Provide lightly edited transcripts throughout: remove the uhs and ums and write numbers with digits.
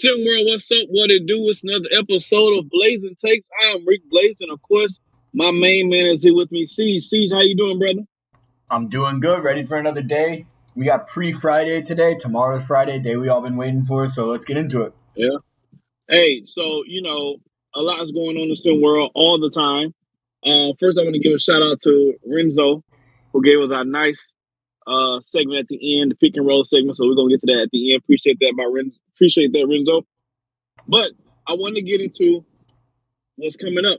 SimWorld, what's up? What it do? It's another episode of BLAZIN Takes. I am Rick BLAZIN, of course. My main man is here with me, Siege. Siege, how you doing, brother? I'm doing good. Ready for another day. We got pre-Friday today. Tomorrow's Friday, day we all been waiting for. So let's get into it. Yeah. Hey, so a lot's going on in SimWorld all the time. First, I want to give a shout out to Renzo, who gave us our nice segment at the end, the pick and roll segment. So we're gonna get to that at the end. Appreciate that, Renzo. But I want to get into what's coming up.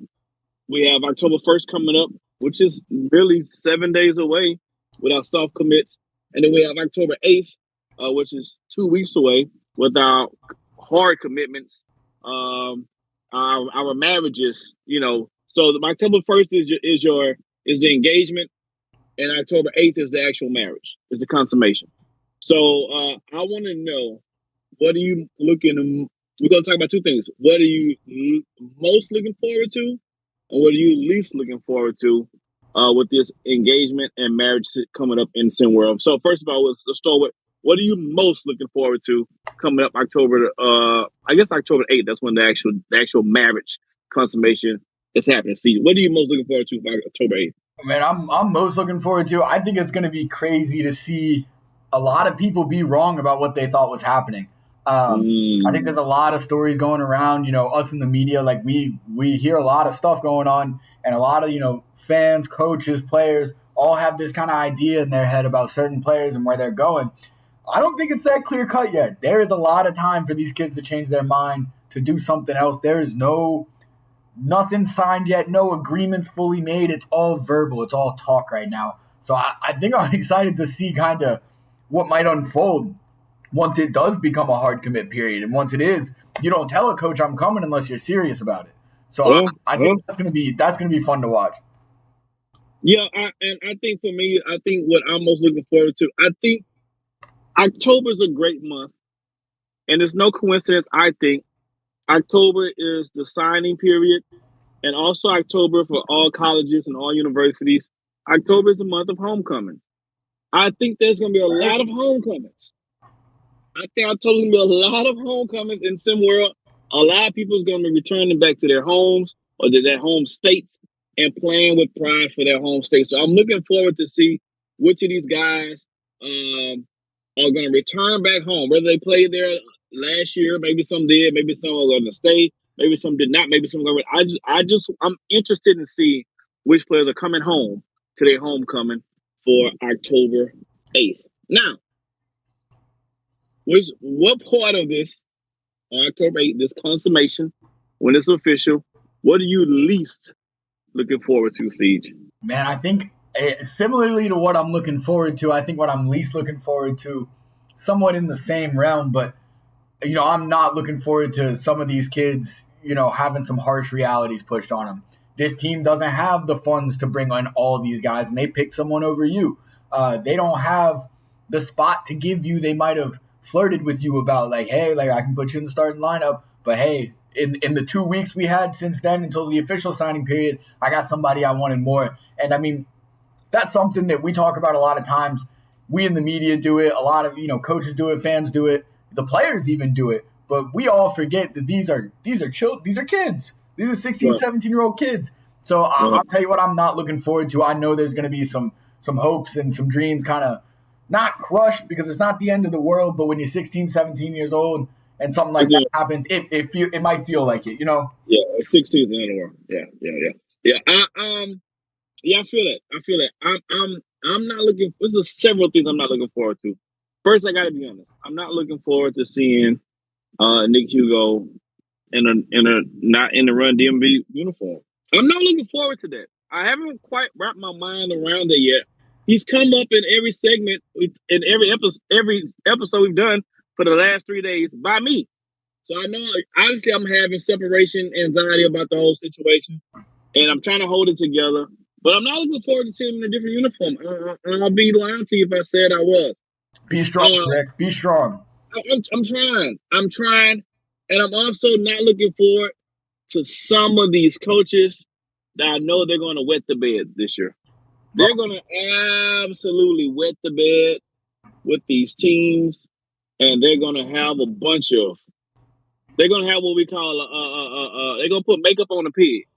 We have October 1st coming up, which is really 7 days away with our soft commits. And then we have October 8th, which is 2 weeks away with our hard commitments, our marriages, So October 1st is the engagement, and October 8th is the actual marriage, is the consummation. So I want to know, what are you looking? We're going to talk about two things. What are you most looking forward to, and what are you least looking forward to with this engagement and marriage coming up in SimWorld? So first of all, let's start with, what are you most looking forward to coming up October 8th? That's when the actual marriage consummation is happening. See, what are you most looking forward to by October 8th? Man, I'm most looking forward to. I think it's going to be crazy to see a lot of people be wrong about what they thought was happening. I think there's a lot of stories going around, us in the media, like we hear a lot of stuff going on, and a lot of, fans, coaches, players all have this kind of idea in their head about certain players and where they're going. I don't think it's that clear cut yet. There is a lot of time for these kids to change their mind, to do something else. There is nothing signed yet, no agreements fully made. It's all verbal. It's all talk right now. So I think I'm excited to see kind of what might unfold once it does become a hard commit period. And once it is, you don't tell a coach I'm coming unless you're serious about it. So I think that's gonna be fun to watch. Yeah, I think for me, I think what I'm most looking forward to, I think October is a great month, and it's no coincidence. I think October is the signing period, and also October for all colleges and all universities. October is a month of homecoming. I think there's going to be a lot of homecomings. I think October is going to be a lot of homecomings in SimWorld. A lot of people is going to be returning back to their homes or to their home states and playing with pride for their home state. So I'm looking forward to see which of these guys are going to return back home, whether they played there last year. Maybe some did, maybe some are going to stay, maybe some did not, maybe some are going to. I'm interested in seeing which players are coming home to their homecoming for October 8th. Now, what part of this on October 8th, this consummation, when it's official, what are you least looking forward to, Siege? Man, I think similarly to what I'm looking forward to, I think what I'm least looking forward to, somewhat in the same realm, but I'm not looking forward to some of these kids, having some harsh realities pushed on them. This team doesn't have the funds to bring on all these guys, and they pick someone over you. They don't have the spot to give you. They might have flirted with you about, like, hey, like, I can put you in the starting lineup, but hey, in the 2 weeks we had since then until the official signing period, I got somebody I wanted more. And I mean, that's something that we talk about a lot of times. We in the media do it. A lot of, coaches do it, fans do it, the players even do it. But we all forget that these are kids. These are 16, 17-year-old kids. So I'll tell you what I'm not looking forward to. I know there's going to be some hopes and some dreams kind of not crushed, because it's not the end of the world. But when you're 16, 17 years old and something like that happens, it might feel like it, Yeah, 16 is the end of the world. Yeah. I feel that. I'm not looking. There's several things I'm not looking forward to. First, I got to be honest. I'm not looking forward to seeing Nick Hugo in a not in the Run DMV uniform. I'm not looking forward to that. I haven't quite wrapped my mind around it yet. He's come up in every segment, in every episode we've done for the last 3 days by me. So I know, obviously, I'm having separation anxiety about the whole situation, and I'm trying to hold it together. But I'm not looking forward to seeing him in a different uniform. I'll be lying to you if I said I was. Be strong, Rick. Be strong. I'm trying. And I'm also not looking forward to some of these coaches that I know they're going to wet the bed this year. They're going to absolutely wet the bed with these teams, and they're going to have a bunch of They're gonna have what we call they're gonna put makeup on the pig.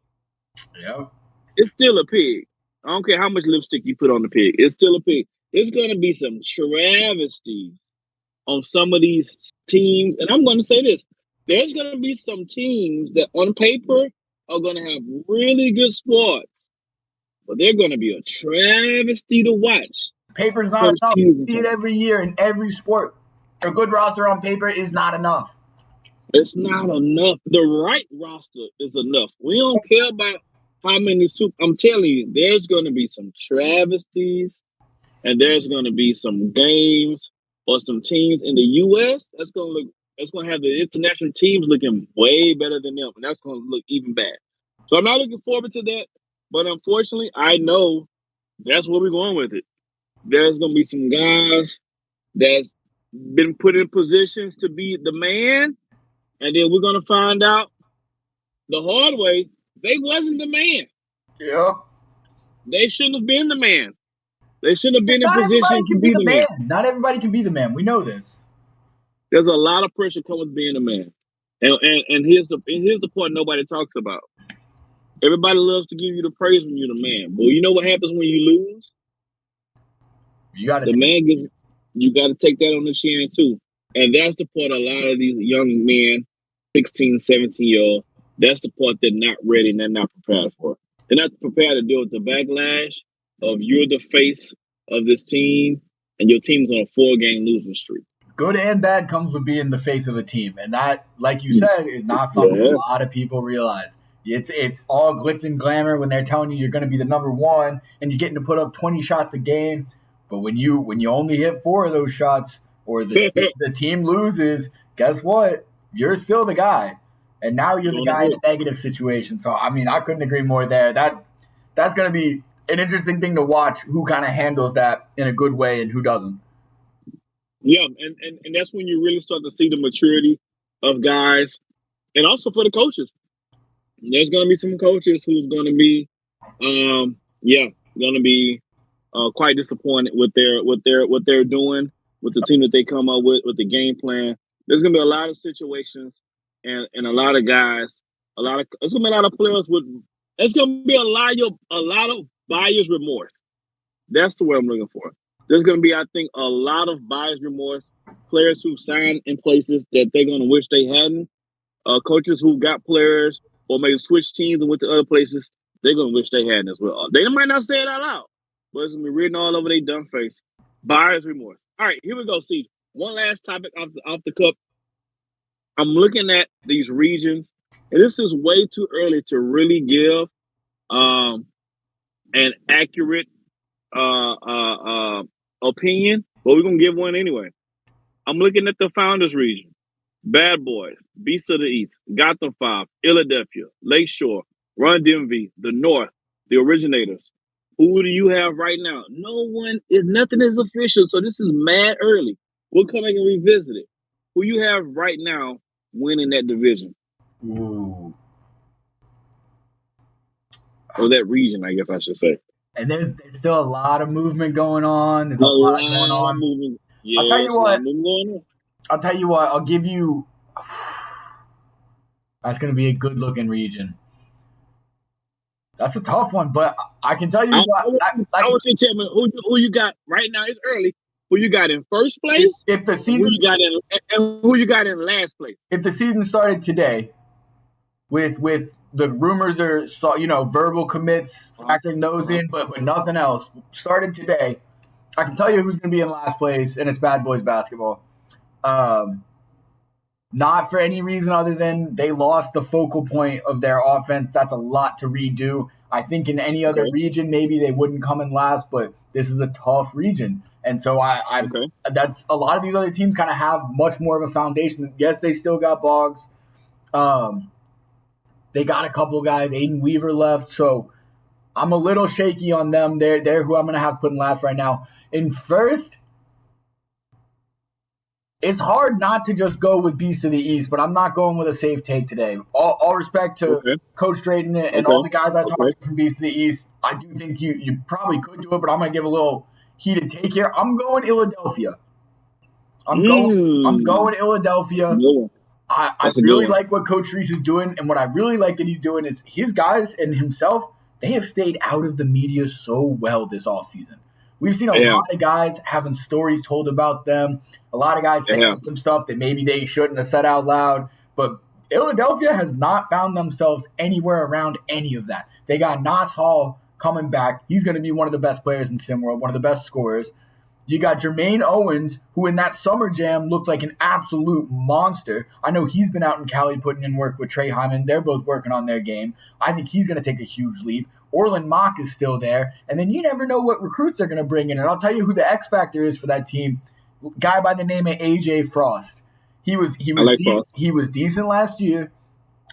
Yep. It's still a pig. I don't care how much lipstick you put on the pig. It's still a pig. It's gonna be some travesty on some of these teams, and I'm gonna say this: there's gonna be some teams that on paper are gonna have really good squads, but they're gonna be a travesty to watch. Paper's not Comes enough. You season see it time. every year in every sport. A good roster on paper is not enough. It's not enough. The right roster is enough. We don't care about how many super. I'm telling you, there's going to be some travesties, and there's going to be some games or some teams in the U.S. that's going to look. That's going to have the international teams looking way better than them, and that's going to look even bad. So I'm not looking forward to that. But unfortunately, I know that's where we're going with it. There's going to be some guys that's been put in positions to be the man. And then we're gonna find out the hard way they wasn't the man. Yep. They shouldn't have been the man. They shouldn't have been in Not everybody position to can be be the the man. man. Not everybody can be the man. We know this. There's a lot of pressure coming with being a man. And here's the part nobody talks about. Everybody loves to give you the praise when you're the man. But you know what happens when you lose? You got The man gets you gotta take that on the chin too. And that's the part a lot of these young men, 16, 17-year-old, that's the part they're not ready and they're not prepared for. They're not prepared to deal with the backlash of you're the face of this team and your team's on a 4-game losing streak. Good and bad comes with being the face of a team, and that, like you said, is not something a lot of people realize. It's all glitz and glamour when they're telling you you're going to be the number one and you're getting to put up 20 shots a game. But when you only hit 4 of those shots, or the team loses, guess what? You're still the guy, and now you're the guy in a negative situation. So I mean, I couldn't agree more there. That's going to be an interesting thing to watch. Who kind of handles that in a good way and who doesn't. Yeah, and that's when you really start to see the maturity of guys, and also for the coaches. There's going to be some coaches who's going to be, going to be quite disappointed with what they're doing with the team that they come up with the game plan. There's going to be a lot of situations and a lot of guys, there's going to be a lot of players with. There's going to be a lot of buyer's remorse. That's the word I'm looking for. There's going to be, I think, a lot of buyer's remorse. Players who signed in places that they're going to wish they hadn't. Coaches who got players or maybe switched teams and went to other places, they're going to wish they hadn't as well. They might not say it out loud, but it's going to be written all over their dumb face. Buyer's remorse. All right, here we go. See, one last topic off the cup. I'm looking at these regions, and this is way too early to really give an accurate opinion, but we're going to give one anyway. I'm looking at the Founders region. Bad Boys, Beasts of the East, Gotham 5, Philadelphia, Lakeshore, Run DMV, the North, the Originators. Who do you have right now? Nothing is official, so this is mad early. We'll come back and revisit it. Who you have right now winning that division? Ooh. Or that region, I guess I should say. And there's still a lot of movement going on. There's a lot going on. Movement. Yeah, I'll tell you what. I'll tell you what. I'll give you. That's going to be a good-looking region. That's a tough one, but I can tell you what. I want you to tell me who you got right now. It's early. Who you got in first place? If the season, who you got in last place? If the season started today, with the rumors are, verbal commits, factoring those in, but with nothing else, started today, I can tell you who's going to be in last place, and it's Bad Boys basketball. Not for any reason other than they lost the focal point of their offense. That's a lot to redo. I think in any other region, maybe they wouldn't come in last, but this is a tough region. And so that's a lot of these other teams kind of have much more of a foundation. Yes, they still got Boggs. They got a couple of guys. Aiden Weaver left. So I'm a little shaky on them. They're who I'm going to have put in last right now. In first, it's hard not to just go with Beast of the East, but I'm not going with a safe take today. All respect to Coach Drayton and all the guys I talked to from Beast of the East. I do think you probably could do it, but I'm going to give a little heated take here. I'm going Philadelphia. I'm going Philadelphia. I really like what Coach Reese is doing, and what I really like that he's doing is his guys and himself, they have stayed out of the media so well this offseason. We've seen a lot of guys having stories told about them, a lot of guys saying some stuff that maybe they shouldn't have said out loud, but Philadelphia has not found themselves anywhere around any of that. They got Nas Hall coming back. He's going to be one of the best players in SimWorld, one of the best scorers. You got Jermaine Owens, who in that summer jam looked like an absolute monster. I know he's been out in Cali putting in work with Trey Hyman. They're both working on their game. I think he's going to take a huge leap. Orland Mock is still there. And then you never know what recruits they're going to bring in. And I'll tell you who the X factor is for that team. Guy by the name of AJ Frost. He was decent last year.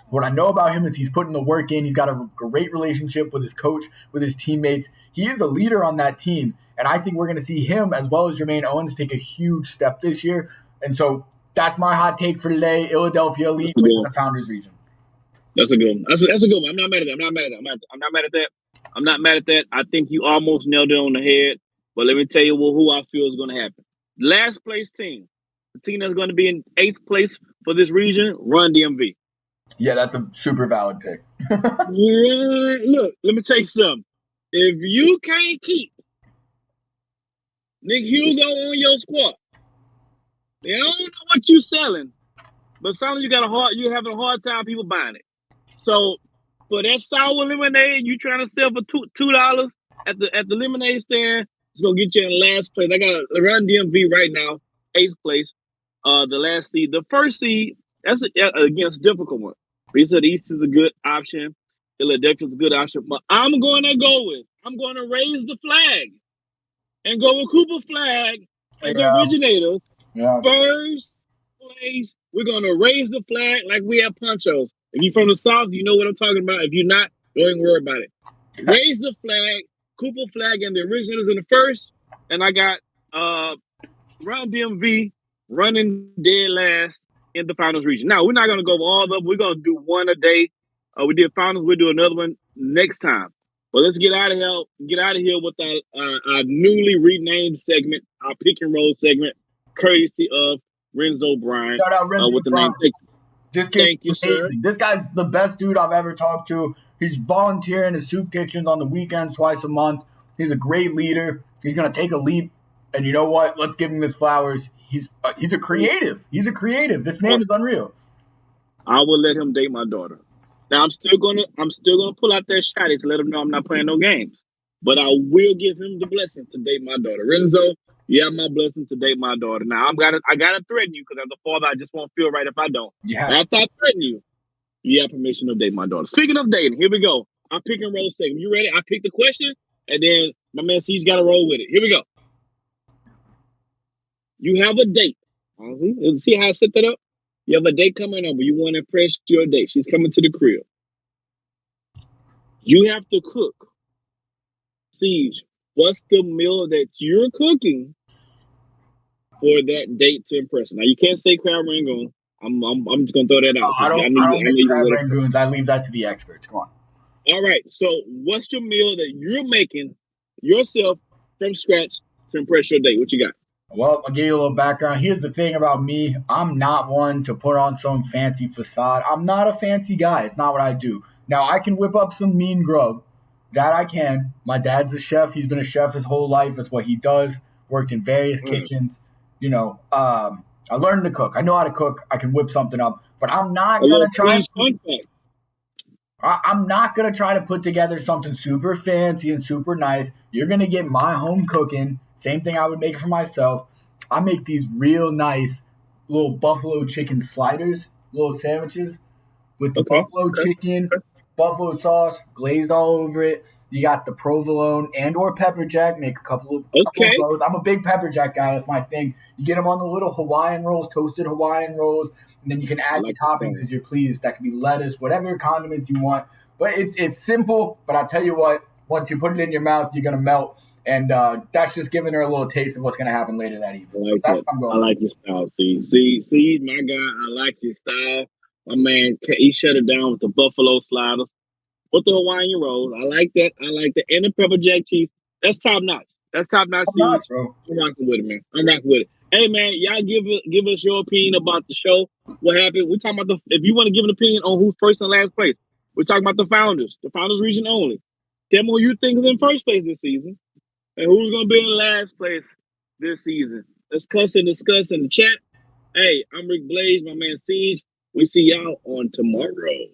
What I know about him is he's putting the work in. He's got a great relationship with his coach, with his teammates. He is a leader on that team. And I think we're going to see him, as well as Jermaine Owens, take a huge step this year. And so that's my hot take for today. Philadelphia Elite wins the Founders Region. That's a good one. That's a good one. I'm not mad at that. I'm not mad at that. I think you almost nailed it on the head. But let me tell you who I feel is going to happen. Last place team. The team that's going to be in 8th place for this region, Run DMV. Yeah, that's a super valid pick. Look, let me tell you something. If you can't keep Nick Hugo on your squad, they don't know what you're selling, but sometimes you're having a hard time people buying it. So for that sour lemonade you trying to sell for $2 at the lemonade stand, it's gonna get you in last place. I got a Run DMV right now, 8th place. The last seed, the first seed, that's against a difficult one. Reese East is a good option. Philadelphia is a good option, but I'm going to raise the flag and go with Cooper Flag and the originators. Yeah. First place, we're going to raise the flag like we have ponchos. If you're from the South, you know what I'm talking about. If you're not, don't even worry about it. Raise the flag, Cooper Flag, and the originators in the first. And I got Run DMV running dead last in the finals region. Now, we're not going to go over all of them. We're going to do one a day. We did finals. We'll do another one next time. But let's get out of here. Get out of here with our newly renamed segment, our pick and roll segment, courtesy of Renzo Bryant. Shout out Renzo with the name. Thank you, sir. This guy's the best dude I've ever talked to. He's volunteering at soup kitchens on the weekends twice a month. He's a great leader. He's going to take a leap. And you know what? Let's give him his flowers. He's a creative. This man is unreal. I will let him date my daughter. Now I'm still gonna pull out that shotty to let him know I'm not playing no games. But I will give him the blessing to date my daughter. Renzo, you have my blessing to date my daughter. Now I gotta threaten you because as a father, I just won't feel right if I don't. Yeah. After I threaten you, you have permission to date my daughter. Speaking of dating, here we go. I pick and roll segment. You ready? I pick the question, and then my man C's got to roll with it. Here we go. You have a date. See how I set that up? You have a date coming up, but you want to impress your date. She's coming to the crib. You have to cook. Siege, what's the meal that you're cooking for that date to impress her? Now, you can't say crab rangoon. I'm just going to throw that out. I don't make crab rangoons. I leave that to the experts. Come on. All right. So what's your meal that you're making yourself from scratch to impress your date? What you got? Well, I'll give you a little background. Here's the thing about me. I'm not one to put on some fancy facade. I'm not a fancy guy. It's not what I do. Now, I can whip up some mean grub. That I can. My dad's a chef. He's been a chef his whole life. That's what he does. Worked in various kitchens. You know, I learned to cook. I know how to cook. I can whip something up. But I'm not going to try. I'm not going to try to put together something super fancy and super nice. You're going to get my home cooking. Same thing I would make for myself. I make these real nice little buffalo chicken sliders, little sandwiches with the buffalo chicken, buffalo sauce, glazed all over it. You got the provolone and or pepper jack. Make a couple of those. I'm a big pepper jack guy. That's my thing. You get them on the little Hawaiian rolls, toasted Hawaiian rolls, and then you can add the toppings as you please. That can be lettuce, whatever condiments you want. But it's simple. But I'll tell you what, once you put it in your mouth, you're going to melt. And that's just giving her a little taste of what's going to happen later that evening. I like your style, See, my guy, I like your style. My man, he shut it down with the buffalo sliders, with the Hawaiian rolls. I like that. And the pepper jack cheese. That's top notch. Bro. I'm rocking with it, man. Hey man, y'all give us your opinion about the show. What happened? We're talking about if you want to give an opinion on who's first and last place. We're talking about the founders region only. Tell me who you think is in first place this season and who's gonna be in last place this season. Discuss in the chat. Hey, I'm Rick Blaze, my man Siege. We see y'all on tomorrow.